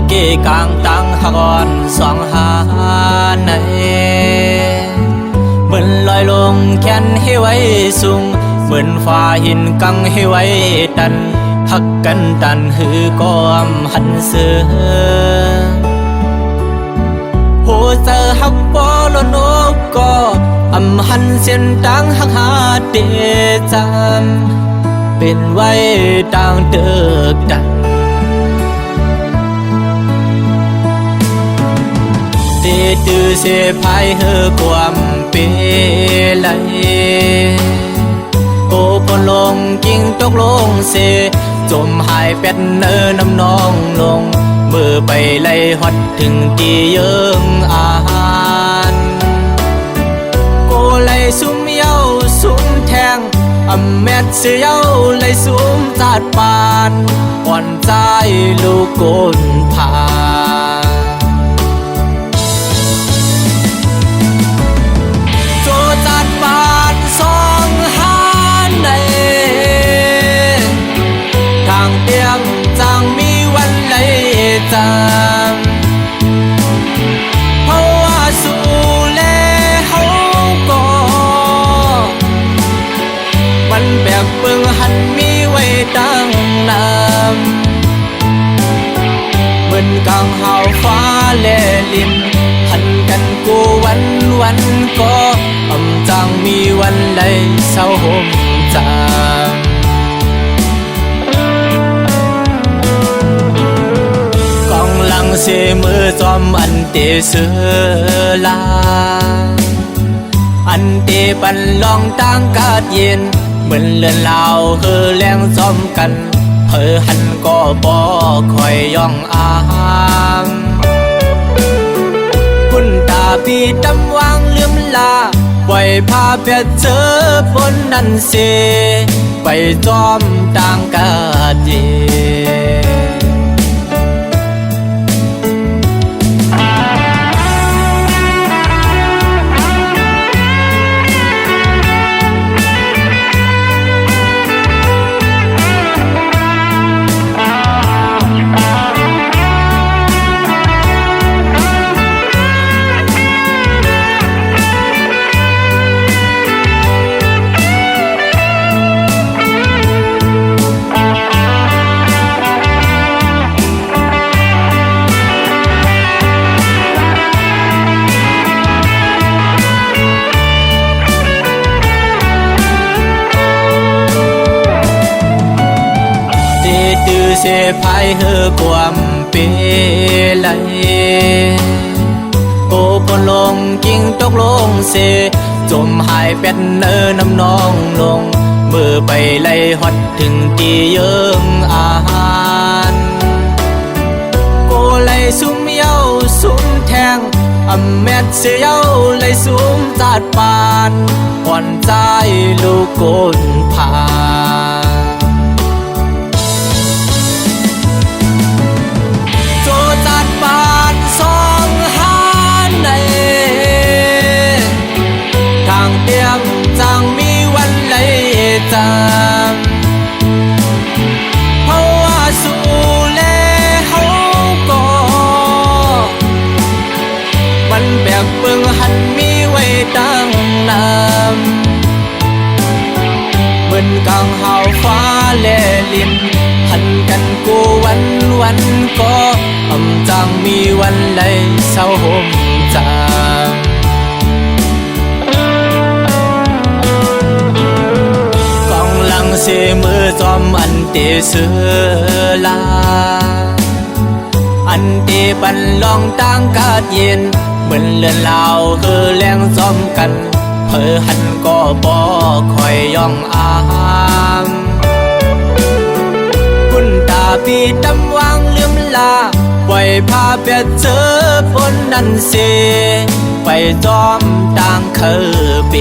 เกกลางตังหากอ่อนสองหาในเหมือนลอยลงแขนให้ไว้สูงเหมือนฟ้าหินกังให้ไว้ดันหักกันตันหือกอมหันเสือหัวเจอหักปอลนกก็อำหันเส้นตังหักหาเดจำเป็นไว้ต่างเดิกดันเตตือเสพายเฮอความเปไหลโอพลงกิ่งตกลงเสจมหายเป็ดเนอน้ำนองลงมือไปไล่ฮอดถึงที่เยิงอาหารโกไล่ซุ่มเย้าซุ่มแทงอำแมดเสียวไล่ซุ่มจาดปานอ่อนใจลูกโกนผาโจจาดปานสองหาในทางเตียงจังมีวันไหลจางเพราะว่าสู่แลเฮาก็มันแบกเบิ่งหันมีไว้ตั้งนานเหมือนกลางหาวฟ้าแลลินหันกันกูวันก็อำจางมีวันไหลเศร้าห่มจางเสมือจอมอันเตเสือลาอันเตปันลองต่างกาดเย็นเหมือนเลือนลาวเฮอแรงจอมกันเฮอหันก็บ่คอยย่องอามคุณตาปีดำวางลืมลาปล่อยพาเปียเจอฝนนั่นเสไปจอมต่างกาดเย็นเสพายเฮอความเปไหลโอพลงกิ่งตกลงเสจมหายเป็ดเนอน้ำนองลงมือไปไล่ฮอดถึงที่เยิงอาหารโกไล่ซุ่มเย้าซุ่มแทงอำแมดเสียวไล่ซุ่มจาดปานอ่อนใจลูกโกนผาสองหาในทางเตียงจังมีวันไหลจางเพราะว่าสู่แลเฮาก็มันแบกเบิ่งหันมีไว้ตั้งนานเหมือนกลางหาวฟ้าแลลินหันกันกูวันก็อำจางมีวันไหลเศร้าห่มจางกองหลังเสมือจอมอันเตเสือลาอันเตปันลองต่างกาดเย็นเหมือนเลือนลาวเฮอแรงจอมกันเฮอหันก็บ่คอยย่องอามคุณตาปีดำวางลืมลาปล่อยพาเปียเจอฝนนั่นเสไปจอมต่างเคอเป